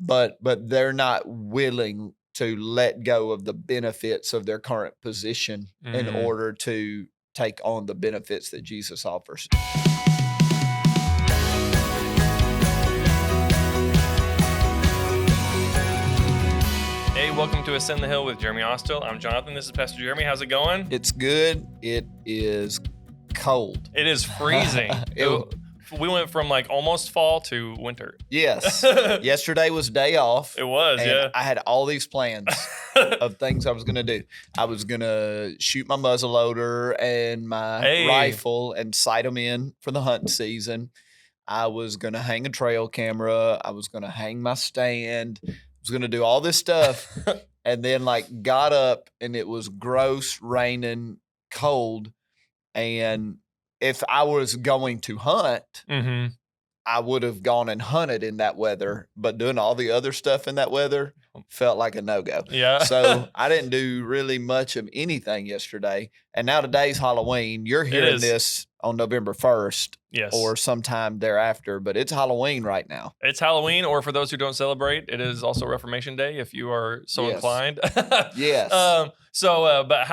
but they're not willing to let go of the benefits of their current position in order to take on the benefits that Jesus offers. Hey, welcome to Ascend the Hill with Jeremy Austill. I'm Jonathan. This is Pastor Jeremy. How's it going? It's good. It is cold. It is freezing. We went from like almost fall to winter. Yes. Yesterday was day off. It was, yeah. I had all these plans of things I was going to do. I was going to shoot my muzzleloader and my rifle and sight them in for the hunting season. I was going to hang a trail camera. I was going to hang my stand. I was going to do all this stuff. And then got up and it was gross, raining, cold. And if I was going to hunt, I would have gone and hunted in that weather, but doing all the other stuff in that weather felt like a no-go. Yeah. So I didn't do really much of anything yesterday. And now today's Halloween. You're hearing this on November 1st or sometime thereafter, but it's Halloween right now. It's Halloween, or for those who don't celebrate, it is also Reformation Day if you are so inclined. Yes. But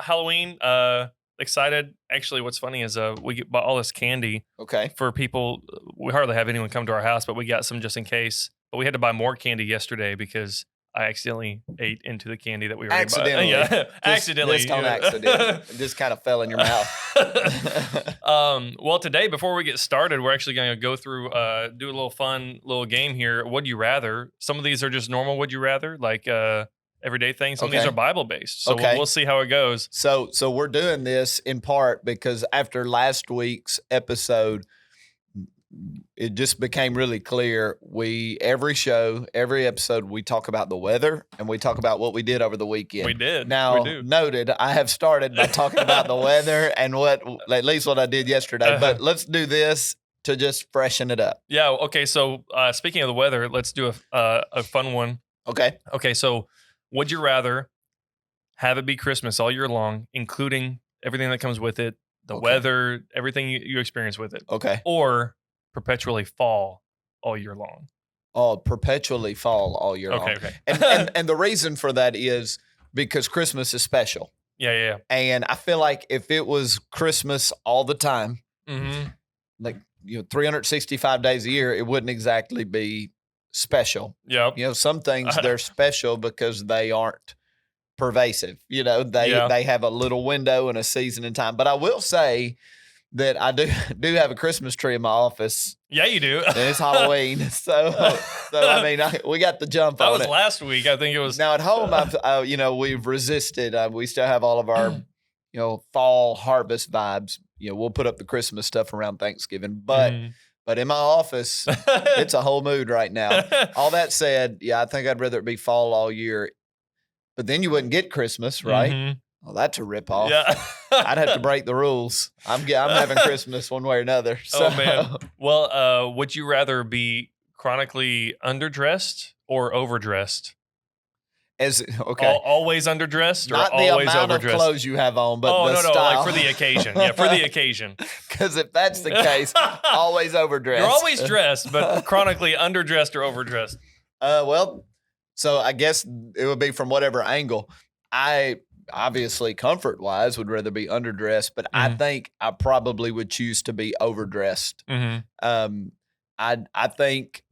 Halloween, excited. Actually, what's funny is we bought all this candy for people. We hardly have anyone come to our house, but we got some just in case. But we had to buy more candy yesterday because I accidentally ate into the candy that we already accidentally. bought. Yeah, accidentally. Just on accident. It just kind of fell in your mouth. Well, today, before we get started, we're actually going to go through, do a little fun little game here. Would you rather? Some of these are just normal would you rather, like everyday things. Some of these are Bible based. So we'll see how it goes. So we're doing this in part because after last week's episode, it just became really clear. Every episode, we talk about the weather and we talk about what we did over the weekend. We did. Now, noted, I have started by talking about the weather and at least what I did yesterday. But let's do this to just freshen it up. Yeah. Okay. So speaking of the weather, let's do a fun one. Okay. Okay. So would you rather have it be Christmas all year long, including everything that comes with it, the weather, everything you experience with it? Okay. Or perpetually fall all year long? Oh, perpetually fall all year long. Okay. And the reason for that is because Christmas is special. Yeah. And I feel like if it was Christmas all the time, 365 days a year, it wouldn't exactly be special. Yep. Some things they're special because they aren't pervasive. They have a little window and a season in time. But I will say that I do have a Christmas tree in my office. Yeah, you do. And it's Halloween. So I mean, we got the jump on it. That was last week. I think it was. Now at home, we've resisted. We still have all of our, fall harvest vibes. We'll put up the Christmas stuff around Thanksgiving, but in my office, it's a whole mood right now. All that said, I think I'd rather it be fall all year. But then you wouldn't get Christmas, right? Well, that's a ripoff. Yeah. I'd have to break the rules. I'm having Christmas one way or another. So. Oh, man. Well, would you rather be chronically underdressed or overdressed? Always underdressed or not always the amount overdressed? of clothes you have on, but the no, style. like for the occasion. Yeah, for the occasion. Because if that's the case, always overdressed. You're always dressed, but chronically underdressed or overdressed. So I guess it would be from whatever angle. I obviously comfort-wise would rather be underdressed, but I think I probably would choose to be overdressed. I think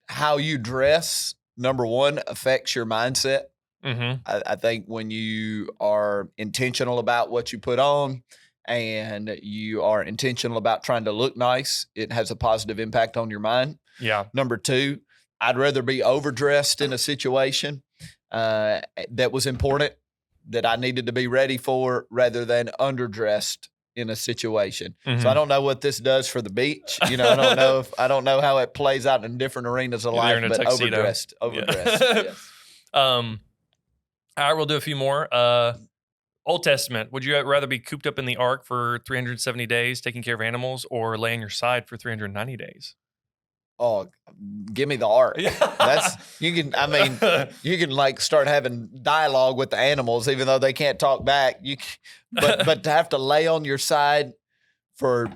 how you dress, number one, affects your mindset. I think when you are intentional about what you put on and you are intentional about trying to look nice, it has a positive impact on your mind. Yeah. Number two, I'd rather be overdressed in a situation that was important, that I needed to be ready for, rather than underdressed in a situation. So I don't know what this does for the beach. I don't know how it plays out in different arenas of life, but tuxedo. overdressed. Yes. All right, we'll do a few more. Old Testament, would you rather be cooped up in the ark for 370 days taking care of animals or lay on your side for 390 days? Oh, give me the ark. You can start having dialogue with the animals, even though they can't talk back. But to have to lay on your side for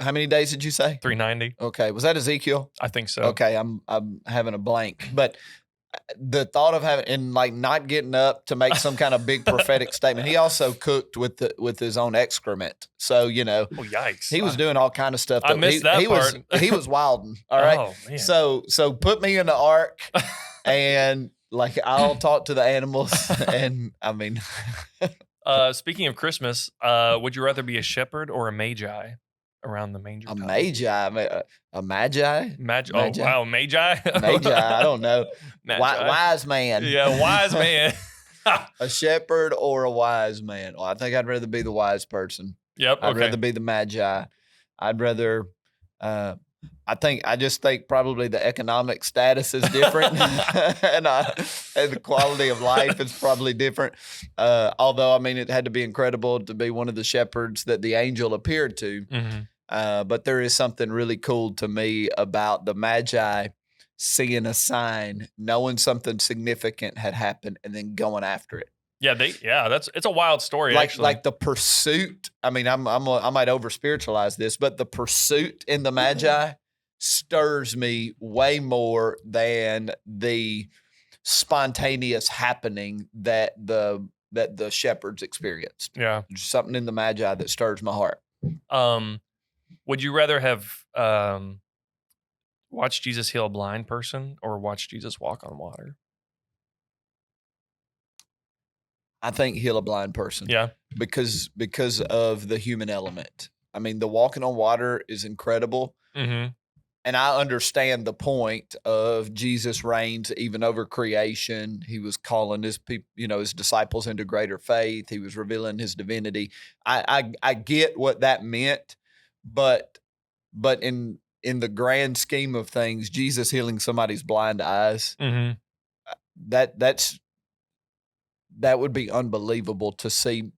How many days did you say? 390. Okay. Was that Ezekiel? I think so. Okay. I'm having a blank. But the thought of having and like not getting up to make some kind of big prophetic statement. He also cooked with his own excrement. So, you know, oh yikes. He was doing all kind of stuff. I missed that part. He was wilding. All right. Oh, man. So put me in the ark and like I'll talk to the animals. And I mean, speaking of Christmas, would you rather be a shepherd or a magi around the manger? A magi? A magi? Magi? Oh, wow. Magi? Magi. I don't know. Wise man. Yeah, wise man. A shepherd or a wise man? Well, I think I'd rather be the wise person. Yep. I'd rather be the magi. I'd rather, I just think probably the economic status is different and the quality of life is probably different. Although, I mean, it had to be incredible to be one of the shepherds that the angel appeared to. Mm-hmm. But there is something really cool to me about the magi seeing a sign, knowing something significant had happened, and then going after it. Yeah, it's a wild story. Actually, like the pursuit. I mean, I might over spiritualize this, but the pursuit in the magi stirs me way more than the spontaneous happening that the shepherds experienced. Yeah, there's something in the magi that stirs my heart. Would you rather have watched Jesus heal a blind person or watch Jesus walk on water? I think heal a blind person. Yeah. Because of the human element. I mean, the walking on water is incredible. Mm-hmm. And I understand the point of Jesus reigns even over creation. He was calling his people, his disciples into greater faith. He was revealing his divinity. I get what that meant, but in the grand scheme of things, Jesus healing somebody's blind eyes, mm-hmm. That would be unbelievable to see,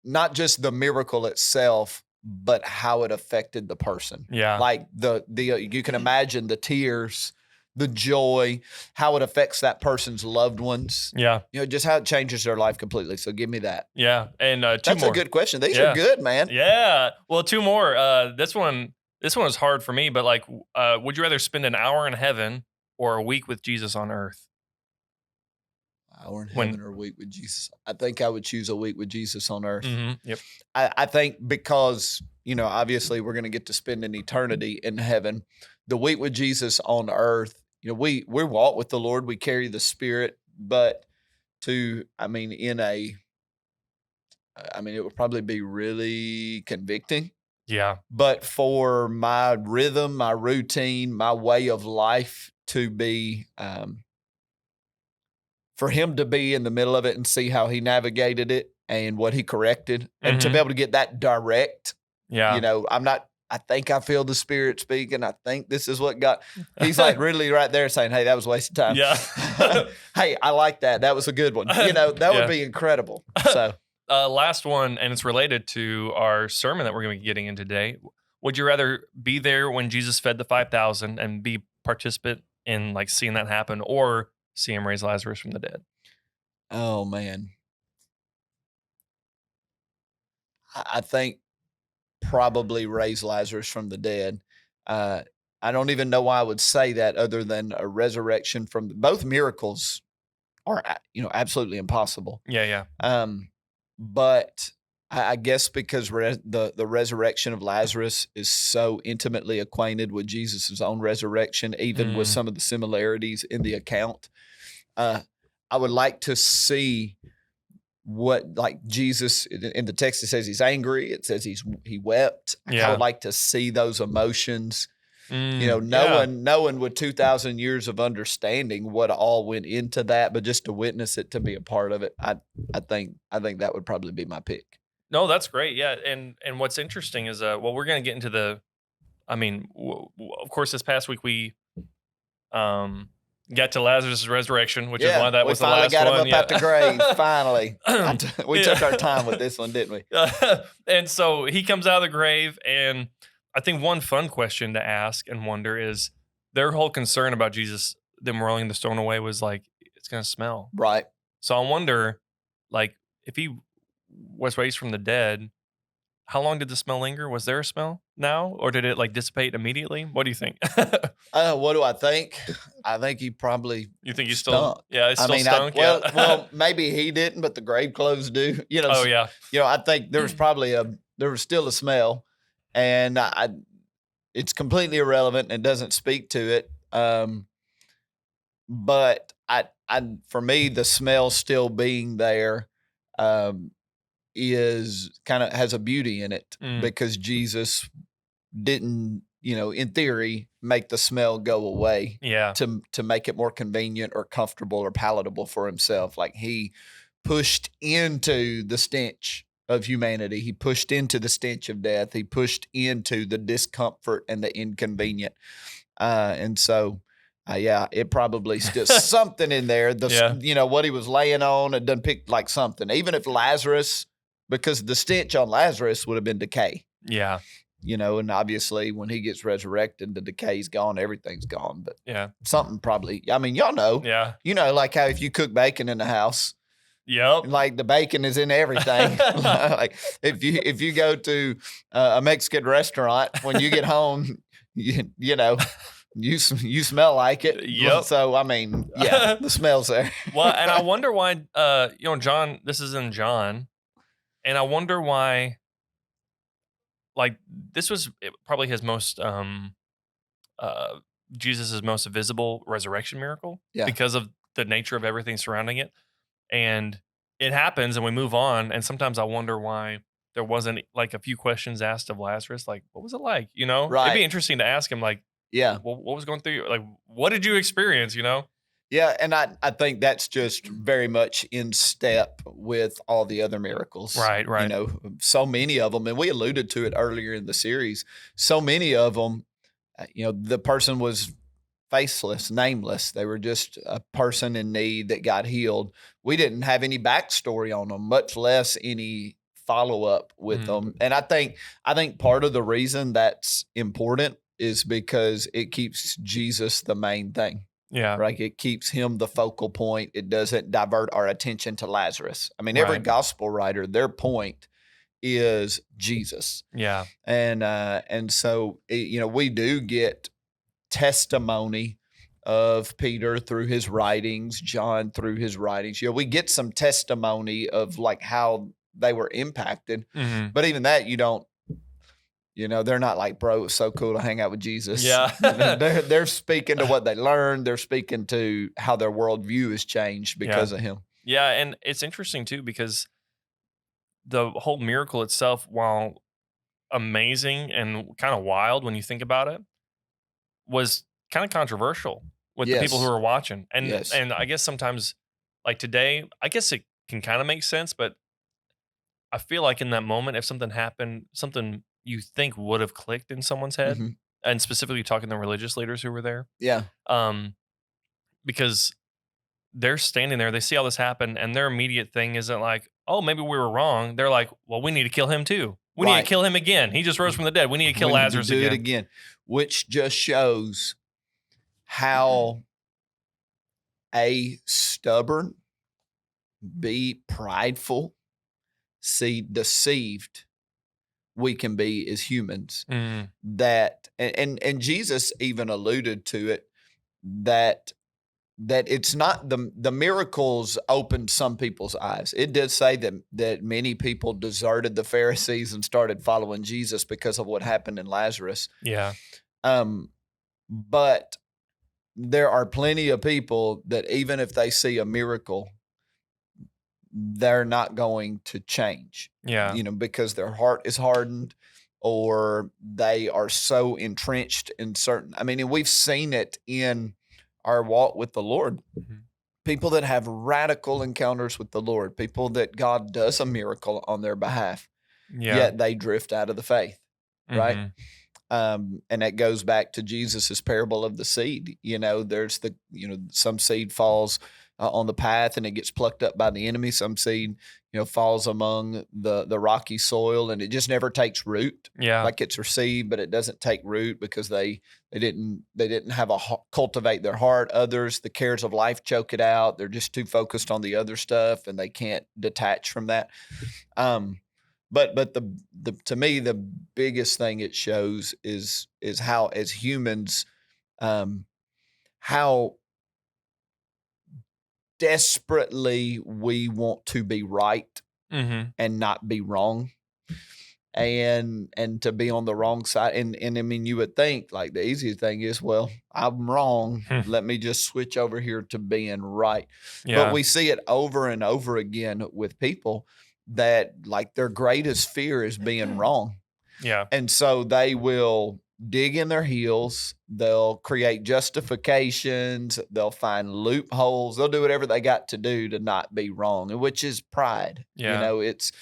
not just the miracle itself, but how it affected the person. Yeah. Like you can imagine the tears, the joy, how it affects that person's loved ones. Yeah. Just how it changes their life completely. So give me that. Yeah. And That's more. a good question. These are good, man. Yeah. Well, two more. This one is hard for me, but like, would you rather spend an hour in heaven or a week with Jesus on earth? Hour in heaven or a week with Jesus. I think I would choose a week with Jesus on earth. Mm-hmm. Yep. I think because, obviously we're going to get to spend an eternity in heaven. The week with Jesus on earth, we walk with the Lord, we carry the Spirit, but it would probably be really convicting. Yeah. But for my rhythm, my routine, my way of life to be, for him to be in the middle of it and see how he navigated it and what he corrected, and to be able to get that direct. Yeah. I think I feel the Spirit speaking. I think this is what God, he's like really right there saying, hey, that was a waste of time. Yeah. Hey, I like that. That was a good one. That would be incredible. So last one, and it's related to our sermon that we're going to be getting in today. Would you rather be there when Jesus fed the 5,000 and be participant in like seeing that happen, or see him raise Lazarus from the dead? Oh, man. I think probably raise Lazarus from the dead. I don't even know why I would say that other than a resurrection from both miracles are, absolutely impossible. Yeah. But I guess because the resurrection of Lazarus is so intimately acquainted with Jesus' own resurrection, even with some of the similarities in the account, I would like to see what, like Jesus in the text, it says he's angry. It says he wept. Yeah. I would like to see those emotions, knowing with 2,000 years of understanding what all went into that, but just to witness it, to be a part of it. I think that would probably be my pick. No, that's great. Yeah. And what's interesting is, we're going to get into of course, this past week we, got to Lazarus' resurrection, which is why that was the last one. We finally got him up out the grave, finally. We took our time with this one, didn't we? And so he comes out of the grave, and I think one fun question to ask and wonder is, their whole concern about Jesus, them rolling the stone away, was like, it's going to smell. Right. So I wonder, like, if he was raised from the dead, how long did the smell linger? Was there a smell now, or did it like dissipate immediately? What do you think? What do I think? I think he probably. You think he's stunk. still? Yeah, it's still stunk. Well, maybe he didn't, but the grave clothes do. Oh yeah. I think there was still a smell, and it's completely irrelevant and doesn't speak to it. But for me, the smell still being there, is kind of has a beauty in it because Jesus didn't, in theory, make the smell go away. Yeah. To make it more convenient or comfortable or palatable for himself. Like he pushed into the stench of humanity. He pushed into the stench of death. He pushed into the discomfort and the inconvenient. And so, it probably still something in there. What he was laying on, it done picked like something. Even if Lazarus, because the stench on Lazarus would have been decay. Yeah. And obviously when he gets resurrected, the decay's gone, everything's gone. But something probably, y'all know. Yeah. Like how if you cook bacon in the house, yep, like the bacon is in everything. Like if you go to a Mexican restaurant, when you get home, you smell like it. Yep. So the smell's there. Well, and I wonder why. John. This is in John, and I wonder why. Like this was probably his most Jesus's most visible resurrection miracle because of the nature of everything surrounding it. And it happens and we move on. And sometimes I wonder why there wasn't like a few questions asked of Lazarus. Like, what was it like? Right. It'd be interesting to ask him like, what was going through? Like, what did you experience? Yeah, and I think that's just very much in step with all the other miracles. Right. So many of them, and we alluded to it earlier in the series, so many of them, the person was faceless, nameless. They were just a person in need that got healed. We didn't have any backstory on them, much less any follow-up with them. And I think part of the reason that's important is because it keeps Jesus the main thing. Yeah. Right. It keeps him the focal point. It doesn't divert our attention to Lazarus. Every gospel writer, their point is Jesus. Yeah. And so, we do get testimony of Peter through his writings, John through his writings. We get some testimony of like how they were impacted. But even that, you don't. They're not like, bro, it's so cool to hang out with Jesus. Yeah. They're speaking to what they learned. They're speaking to how their worldview has changed because of him. Yeah, and it's interesting too because the whole miracle itself, while amazing and kind of wild when you think about it, was kind of controversial with the people who were watching. And I guess sometimes, like today, I guess it can kind of make sense, but I feel like in that moment, if something happened, something you think would have clicked in someone's head, and specifically talking to the religious leaders who were there. Yeah. Because they're standing there, they see all this happen, and their immediate thing isn't like, oh, maybe we were wrong. They're like, well, we need to kill him too. We need to kill him again. He just rose from the dead. We need to kill Lazarus again. Do it again. Which just shows how A, stubborn, B, prideful, C, deceived we can be as humans. That and Jesus even alluded to it, that it's not the miracles opened some people's eyes. It did say that many people deserted the Pharisees and started following Jesus because of what happened in Lazarus. Yeah. But there are plenty of people that even if they see a miracle, they're not going to change. Yeah. Because their heart is hardened or they are so entrenched in certain, and we've seen it in our walk with the Lord. People that have radical encounters with the Lord, people that God does a miracle on their behalf, yet they drift out of the faith, right? And that goes back to Jesus's parable of the seed. There's some seed falls on the path and it gets plucked up by the enemy. Some seed, falls among the rocky soil and it just never takes root. Yeah. Like it's received, but it doesn't take root because they didn't have cultivate their heart. Others, the cares of life choke it out. They're just too focused on the other stuff and they can't detach from that. But the to me the biggest thing it shows is how as humans, how desperately we want to be right and not be wrong, and to be on the wrong side. And I mean, you would think like the easiest thing is, well, I'm wrong. Let me just switch over here to being right. Yeah. But we see it over and over again with people that like their greatest fear is being wrong. Yeah. And so they will dig in their heels. They'll create justifications. They'll find loopholes. They'll do whatever they got to do to not be wrong, which is pride. Yeah. You know, it's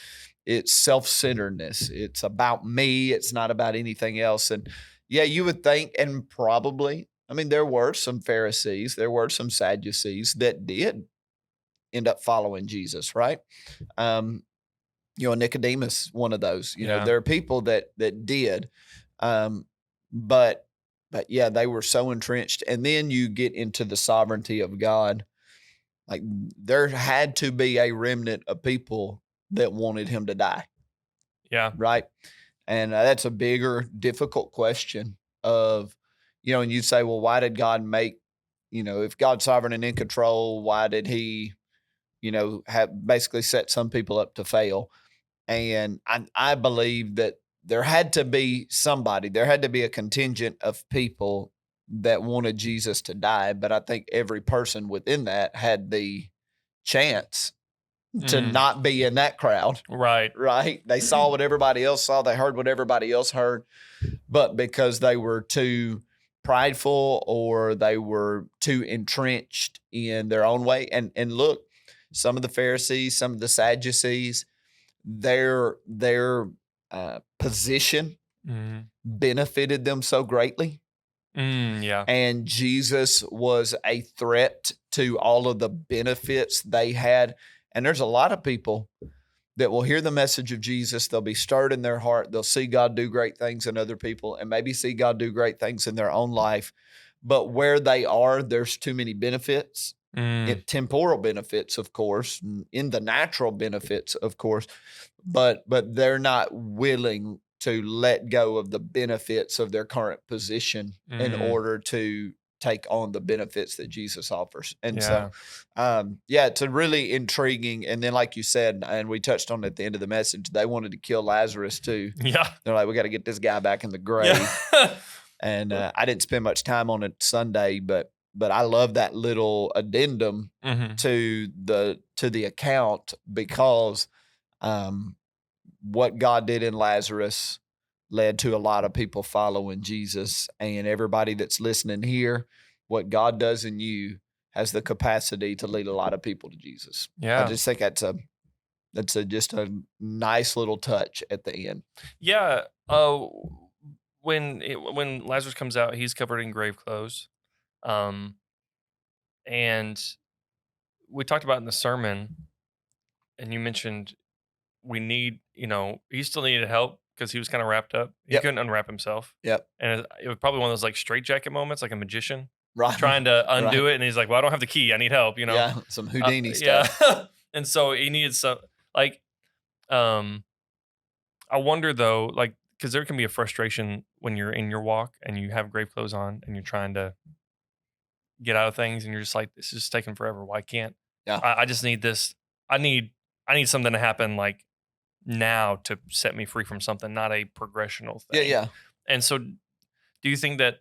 self-centeredness. It's about me. It's not about anything else. And yeah, you would think, and probably, I mean, there were some Pharisees, there were some Sadducees that did end up following Jesus, right? You know, Nicodemus, one of those. You know, there are people that did, but yeah, they were so entrenched. And then you get into the sovereignty of God. Like there had to be a remnant of people that wanted him to die. Yeah. Right. And that's a bigger, difficult question of, you know, and you say, well, why did God make, you know, if God's sovereign and in control, why did he, you know, have basically set some people up to fail? And I believe that there had to be somebody, there had to be a contingent of people that wanted Jesus to die. But I think every person within that had the chance to not be in that crowd. Right. Right. They saw what everybody else saw. They heard what everybody else heard. But because they were too prideful or they were too entrenched in their own way. And look, some of the Pharisees, some of the Sadducees, their position benefited them so greatly. Yeah. And Jesus was a threat to all of the benefits they had. And there's a lot of people that will hear the message of Jesus. They'll be stirred in their heart. They'll see God do great things in other people and maybe see God do great things in their own life. But where they are, there's too many benefits. Temporal benefits, of course, in the natural benefits, of course, but they're not willing to let go of the benefits of their current position in order to take on the benefits that Jesus offers. And so, it's a really intriguing. And then, like you said, and we touched on it at the end of the message, they wanted to kill Lazarus too. Yeah. They're like, we got to get this guy back in the grave. Yeah. And I didn't spend much time on it Sunday, but I love that little addendum to the account because what God did in Lazarus led to a lot of people following Jesus. And everybody that's listening here, what God does in you has the capacity to lead a lot of people to Jesus. Yeah. I just think that's just a nice little touch at the end. Yeah. When Lazarus comes out, he's covered in grave clothes. And we talked about in the sermon, and you mentioned we need, he still needed help because he was kind of wrapped up. He couldn't unwrap himself. Yep. And it was probably one of those like straitjacket moments, like a magician trying to undo it. And he's like, well, I don't have the key. I need help, Yeah, some Houdini stuff. Yeah. And so he needed some, like, I wonder though, like, because there can be a frustration when you're in your walk and you have grave clothes on and you're trying to get out of things and you're just like, this is just taking forever. Why can't I just need this? I need something to happen like now to set me free from something, not a progressional thing. Yeah. And so do you think that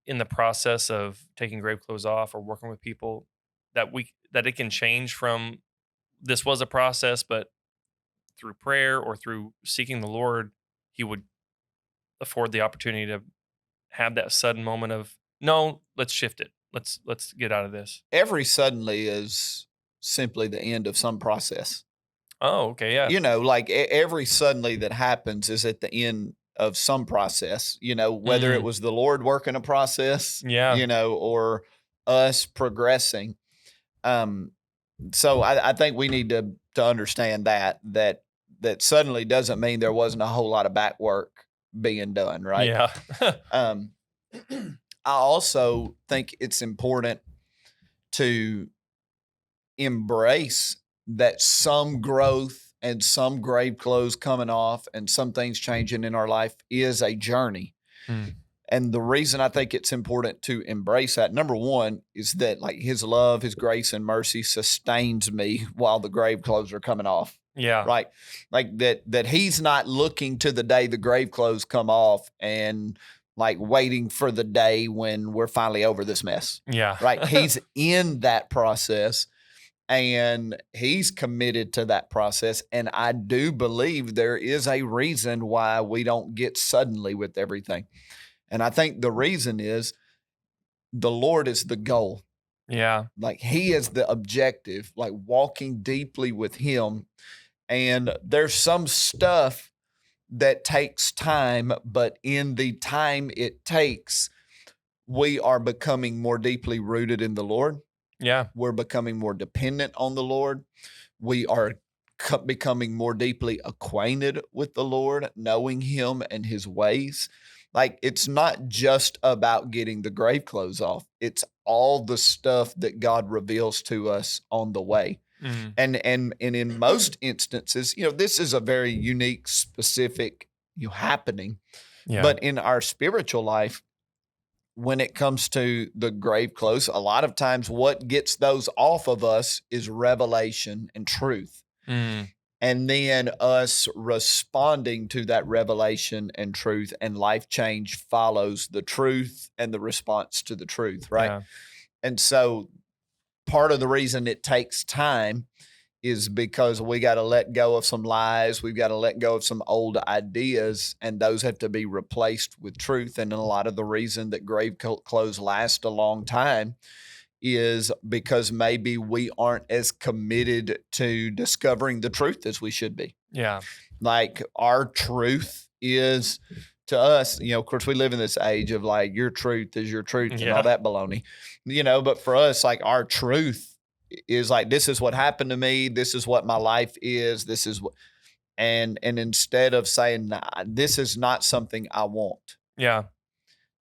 in the process of taking grave clothes off or working with people that it can change from this was a process, but through prayer or through seeking the Lord, he would afford the opportunity to have that sudden moment of, no, let's shift it. Let's get out of this. Every suddenly is simply the end of some process. Oh, okay, yeah. Like every suddenly that happens is at the end of some process, whether it was the Lord working a process, or us progressing. So I think we need to understand that suddenly doesn't mean there wasn't a whole lot of back work being done, right? Yeah. I also think it's important to embrace that some growth and some grave clothes coming off and some things changing in our life is a journey. And the reason I think it's important to embrace that, number one, is that like his love, his grace and mercy sustains me while the grave clothes are coming off. Yeah. Right. Like that he's not looking to the day the grave clothes come off and like waiting for the day when we're finally over this mess. Yeah. Right. He's in that process and he's committed to that process. And I do believe there is a reason why we don't get suddenly with everything. And I think the reason is the Lord is the goal. Yeah. Like he is the objective, like walking deeply with him. And there's some stuff that takes time, but in the time it takes, we are becoming more deeply rooted in the Lord. Yeah. We're becoming more dependent on the Lord. We are becoming more deeply acquainted with the Lord, knowing him and his ways. Like it's not just about getting the grave clothes off. It's all the stuff that God reveals to us on the way. And in most instances, this is a very unique, specific, happening. Yeah. But in our spiritual life, when it comes to the grave clothes, a lot of times what gets those off of us is revelation and truth. And then us responding to that revelation and truth, and life change follows the truth and the response to the truth, right? Yeah. And so part of the reason it takes time is because we got to let go of some lies. We've got to let go of some old ideas, and those have to be replaced with truth. And a lot of the reason that grave clothes last a long time is because maybe we aren't as committed to discovering the truth as we should be. Yeah. Like our truth is to us, of course we live in this age of like your truth is your truth and all that baloney, but for us, like our truth is like, this is what happened to me. This is what my life is. This is what, and instead of saying, nah, this is not something I want. Yeah.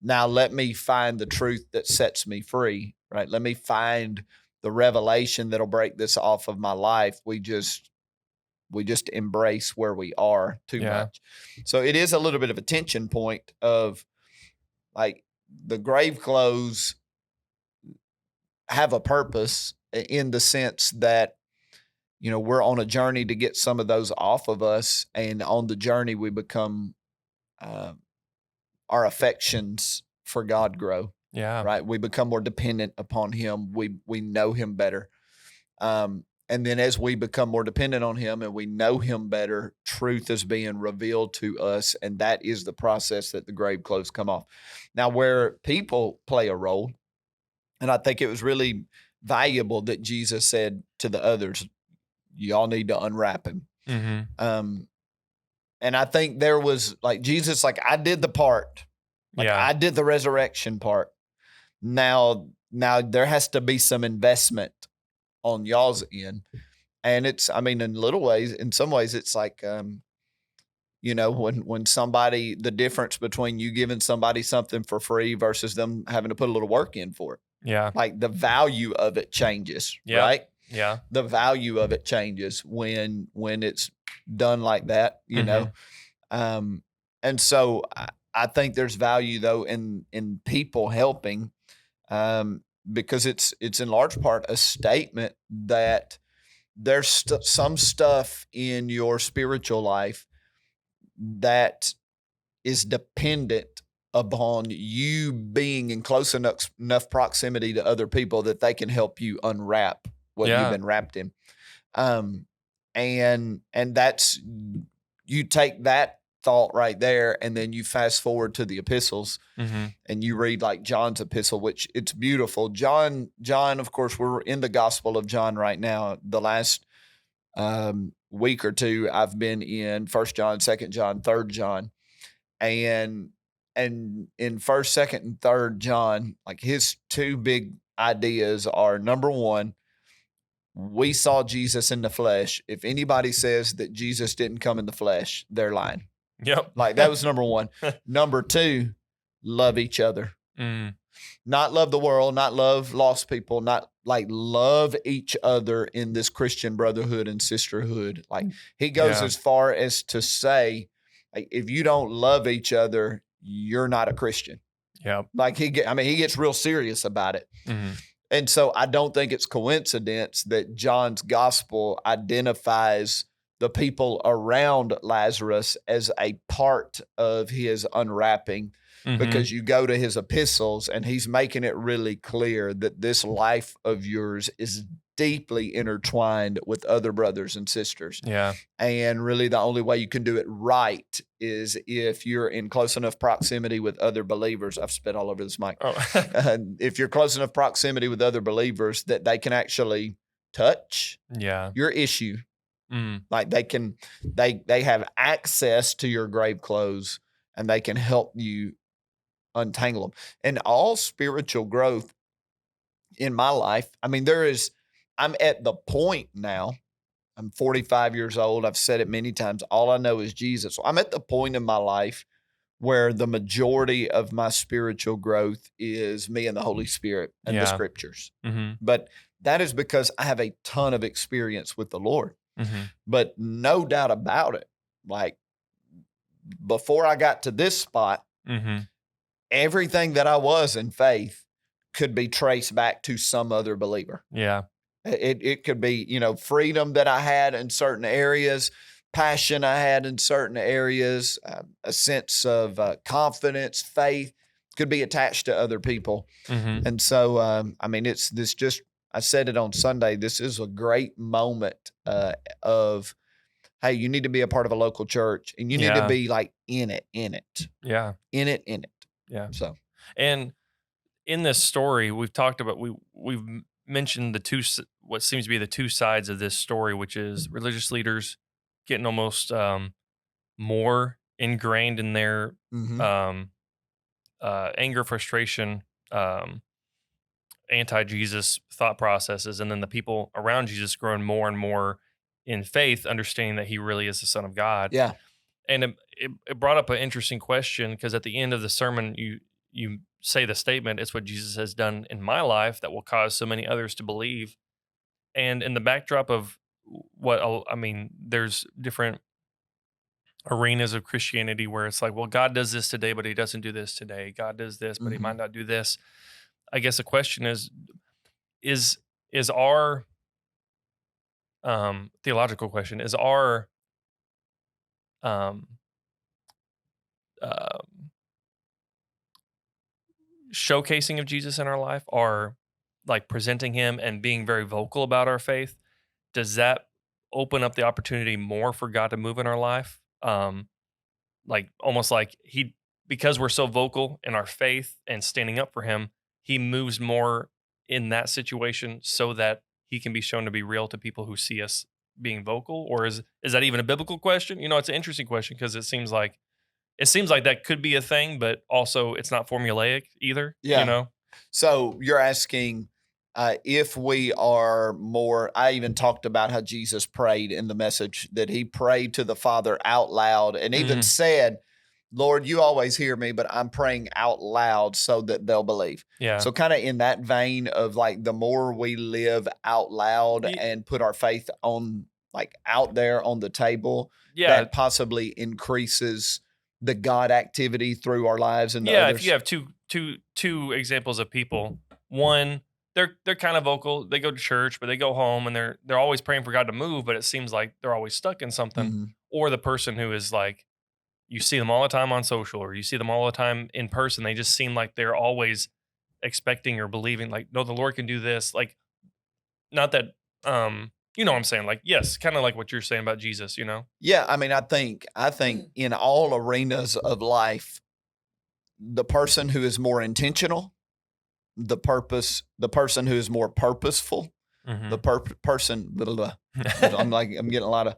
Now let me find the truth that sets me free, right? Let me find the revelation that'll break this off of my life. We just embrace where we are too much. So it is a little bit of a tension point of like the grave clothes have a purpose in the sense that, we're on a journey to get some of those off of us. And on the journey, we become, our affections for God grow. Yeah. Right. We become more dependent upon him. We know him better. And then as we become more dependent on him and we know him better, truth is being revealed to us. And that is the process that the grave clothes come off. Now, where people play a role, and I think it was really valuable that Jesus said to the others, y'all need to unwrap him. And I think there was like Jesus, like I did the part, like I did the resurrection part. Now there has to be some investment on y'all's end. And it's, in little ways, in some ways, it's like, when somebody, the difference between you giving somebody something for free versus them having to put a little work in for it. Yeah. Like the value of it changes, right? Yeah. The value of it changes when it's done like that, know? And so I think there's value though in people helping, because it's in large part a statement that there's some stuff in your spiritual life that is dependent upon you being in close enough proximity to other people that they can help you unwrap what you've been wrapped in. And that's, you take that thought right there, and then you fast forward to the epistles, and you read like John's epistle, which it's beautiful. John, of course, we're in the Gospel of John right now. The last week or two, I've been in 1 John, 2 John, 3 John, and in 1st, 2nd, and 3rd John, like his two big ideas are, number one, we saw Jesus in the flesh. If anybody says that Jesus didn't come in the flesh, they're lying. Yep. Like that was number one. Number two, love each other. not love the world, not love lost people, not like love each other in this Christian brotherhood and sisterhood. Like he goes as far as to say, like, if you don't love each other, you're not a Christian. Yeah. Like he gets real serious about it. Mm-hmm. And so I don't think it's coincidence that John's gospel identifies the people around Lazarus as a part of his unwrapping, because you go to his epistles and he's making it really clear that this life of yours is deeply intertwined with other brothers and sisters. Yeah. And really the only way you can do it right is if you're in close enough proximity with other believers. I've spit all over this mic. Oh. If you're close enough proximity with other believers that they can actually touch your issue. Like they have access to your grave clothes and they can help you untangle them. And all spiritual growth in my life, I mean, I'm at the point now, I'm 45 years old. I've said it many times. All I know is Jesus. So I'm at the point in my life where the majority of my spiritual growth is me and the Holy Spirit and the scriptures. But that is because I have a ton of experience with the Lord. But no doubt about it, like before I got to this spot, everything that I was in faith could be traced back to some other believer. Yeah. It could be, freedom that I had in certain areas, passion I had in certain areas, a sense of confidence, faith could be attached to other people. And so, I said it on Sunday, this is a great moment of, hey, you need to be a part of a local church and you need to be like in it. Yeah. In it. Yeah. So, and in this story, we've talked about, we've mentioned what seems to be the two sides of this story, which is religious leaders getting almost more ingrained in their anger, frustration, anti-Jesus thought processes, and then the people around Jesus growing more and more in faith, understanding that he really is the Son of God. Yeah. And it brought up an interesting question, because at the end of the sermon, you say the statement, it's what Jesus has done in my life that will cause so many others to believe. And in the backdrop of there's different arenas of Christianity where it's like, well, God does this today, but he doesn't do this today. God does this, but he might not do this. I guess the question is our theological question, is our showcasing of Jesus in our life, our like presenting him and being very vocal about our faith, does that open up the opportunity more for God to move in our life? Like almost like because we're so vocal in our faith and standing up for him, he moves more in that situation so that he can be shown to be real to people who see us being vocal? Or is that even a biblical question? It's an interesting question, because it seems like that could be a thing, but also it's not formulaic either. Yeah. So you're asking if we are more, I even talked about how Jesus prayed in the message, that he prayed to the Father out loud and even said, Lord, you always hear me, but I'm praying out loud so that they'll believe. Yeah. So kind of in that vein of like, the more we live out loud and put our faith on, like out there on the table, that possibly increases the God activity through our lives. And if you have two examples of people, one, they're kind of vocal, they go to church, but they go home and they're always praying for God to move, but it seems like they're always stuck in something. Or the person who is like, you see them all the time on social, or you see them all the time in person, they just seem like they're always expecting or believing, like, no, the Lord can do this. Like, not that, you know what I'm saying? Like, yes, kind of like what you're saying about Jesus, Yeah, I mean, I think in all arenas of life, the person who is more intentional, the person who is more purposeful, the person, I'm getting a lot of,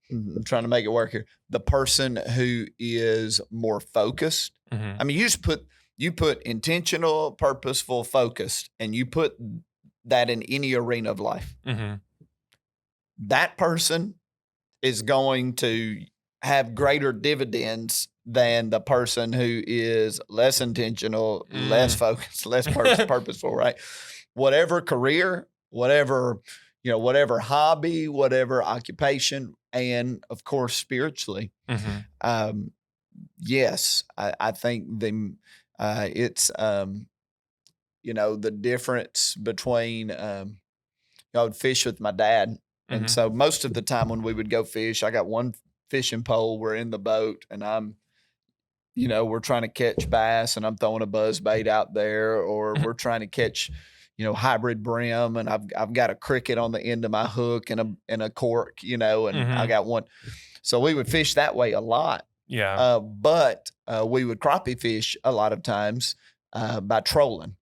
I'm trying to make it work here. The person who is more focused. I mean, you put intentional, purposeful, focused, and you put that in any arena of life. That person is going to have greater dividends than the person who is less intentional, less focused, less purposeful, right? Whatever career, whatever hobby, whatever occupation, and of course, spiritually. Yes, I think it's, the difference between, I would fish with my dad. And so most of the time when we would go fish, I got one fishing pole, we're in the boat, and we're trying to catch bass, and I'm throwing a buzz bait out there, or we're trying to catch, hybrid brim, and I've got a cricket on the end of my hook and a cork, and I got one. So we would fish that way a lot. Yeah. But we would crappie fish a lot of times by trolling.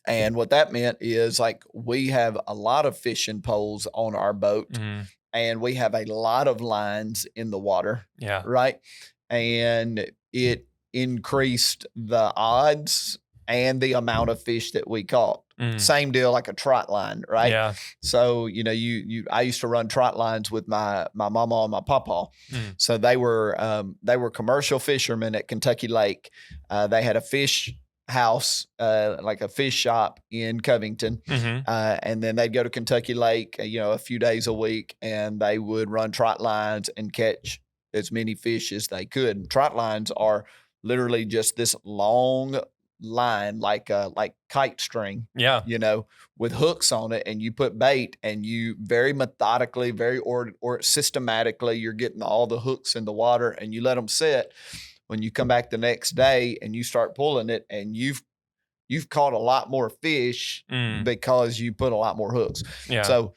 And what that meant is, like, we have a lot of fishing poles on our boat, and we have a lot of lines in the water. Yeah. Right. And it increased the odds and the amount of fish that we caught. Same deal like a trot line, right? Yeah. So, I used to run trot lines with my mama and my papa. So they were commercial fishermen at Kentucky Lake. They had a fish house, like a fish shop in Covington. And then they'd go to Kentucky Lake, a few days a week, and they would run trot lines and catch as many fish as they could. And trot lines are literally just this long line, like kite string, with hooks on it, and you put bait, and you very methodically, very or systematically, you're getting all the hooks in the water, and you let them sit. When you come back the next day and you start pulling it, and you've caught a lot more fish because you put a lot more hooks. Yeah. So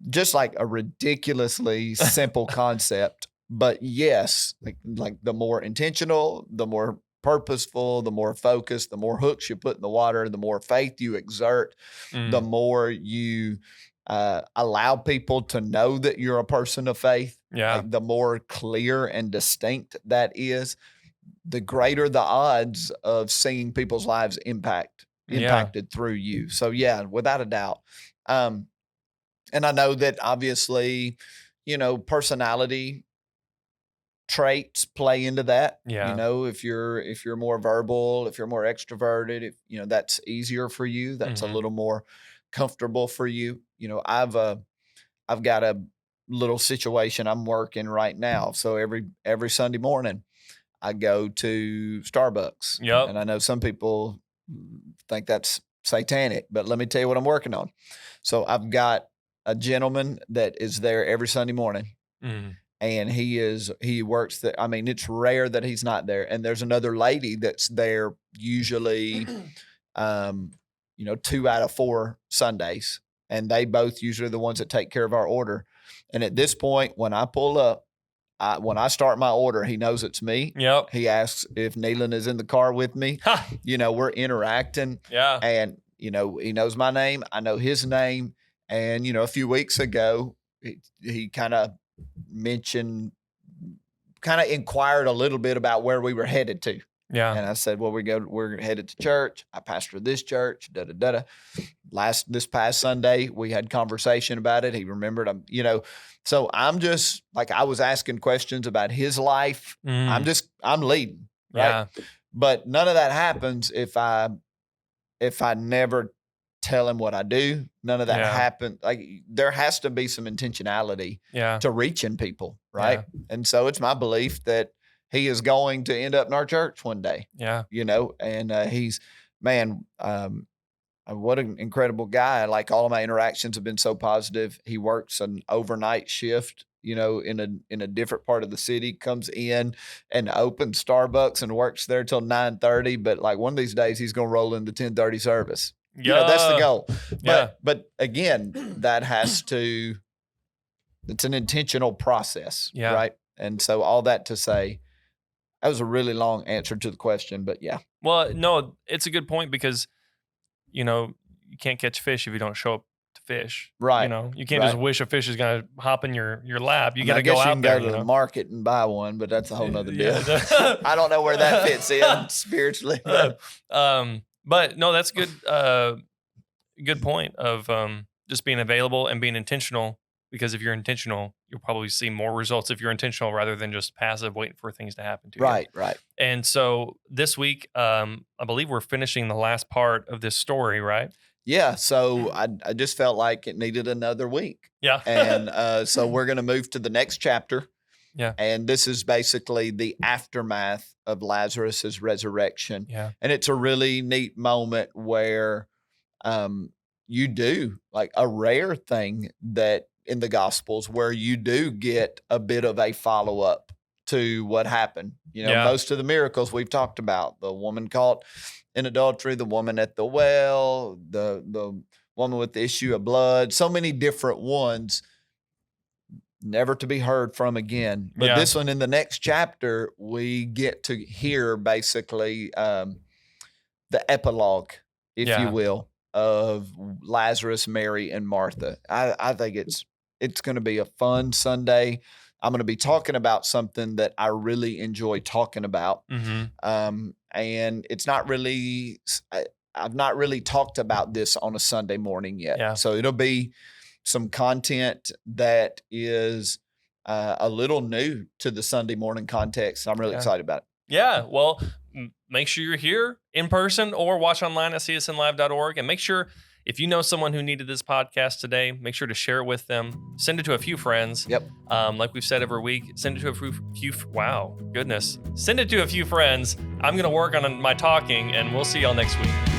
just like a ridiculously simple concept, but yes, like the more intentional, the more purposeful, the more focused, the more hooks you put in the water, the more faith you exert, the more you allow people to know that you're a person of faith. Yeah. Like, the more clear and distinct that is, the greater the odds of seeing people's lives impacted through you. So yeah, without a doubt. And I know that obviously, personality traits play into that. Yeah. If you're more verbal, if you're more extroverted, if that's easier for you, that's a little more comfortable for you. I've got a little situation I'm working right now. So every Sunday morning I go to Starbucks. Yep. And I know some people think that's satanic, but let me tell you what I'm working on. So I've got a gentleman that is there every Sunday morning. And he works there. I mean, it's rare that he's not there. And there's another lady that's there usually, 2 out of 4 Sundays. And they both usually are the ones that take care of our order. And at this point, when I pull up, when I start my order, he knows it's me. Yep. He asks if Neelan is in the car with me. We're interacting. Yeah. And, he knows my name. I know his name. And, a few weeks ago, he kind of inquired a little bit about where we were headed to. Yeah. And I said, well, we're headed to church. I pastor this church, This past Sunday, we had conversation about it. He remembered, so I'm just like, I was asking questions about his life. I'm leading. Right. Yeah. But none of that happens if I never tell him what I do. None of that happened. Like, there has to be some intentionality to reaching people. Right. Yeah. And so it's my belief that he is going to end up in our church one day. Yeah. And he's, man, what an incredible guy. Like, all of my interactions have been so positive. He works an overnight shift, in a different part of the city, comes in and opens Starbucks and works there till 9:30. But like, one of these days he's going to roll in the 10:30 service. Yeah. That's the goal. Yeah. But again, it's an intentional process. Yeah. Right. And so all that to say, that was a really long answer to the question, but yeah. Well, no, it's a good point, because, you can't catch fish if you don't show up to fish. Right. You can't just wish a fish is going to hop in your lap. You got to go out there. Go to the market and buy one, but that's a whole nother deal. I don't know where that fits in spiritually. But no, that's good. Good point of just being available and being intentional, because if you're intentional, you'll probably see more results if you're intentional rather than just passive, waiting for things to happen to you. Right. And so this week, I believe we're finishing the last part of this story, right? Yeah. So I just felt like it needed another week. Yeah. And so we're going to move to the next chapter. Yeah. And this is basically the aftermath of Lazarus's resurrection. Yeah. And it's a really neat moment where you do like a rare thing that in the Gospels where you do get a bit of a follow-up to what happened. Most of the miracles we've talked about, the woman caught in adultery, the woman at the well, the woman with the issue of blood, so many different ones, never to be heard from again. But this one in the next chapter, we get to hear basically the epilogue, if you will, of Lazarus, Mary, and Martha. I think it's going to be a fun Sunday. I'm going to be talking about something that I really enjoy talking about. Mm-hmm. And it's not really, I've not really talked about this on a Sunday morning yet. Yeah. So it'll be some content that is a little new to the Sunday morning context. I'm really excited about it. Yeah. Well, make sure you're here in person or watch online at csnlive.org. And make sure if you know someone who needed this podcast today, make sure to share it with them. Send it to a few friends. Yep. Like we've said every week, send it to a few wow, goodness. Send it to a few friends. I'm going to work on my talking, and we'll see y'all next week.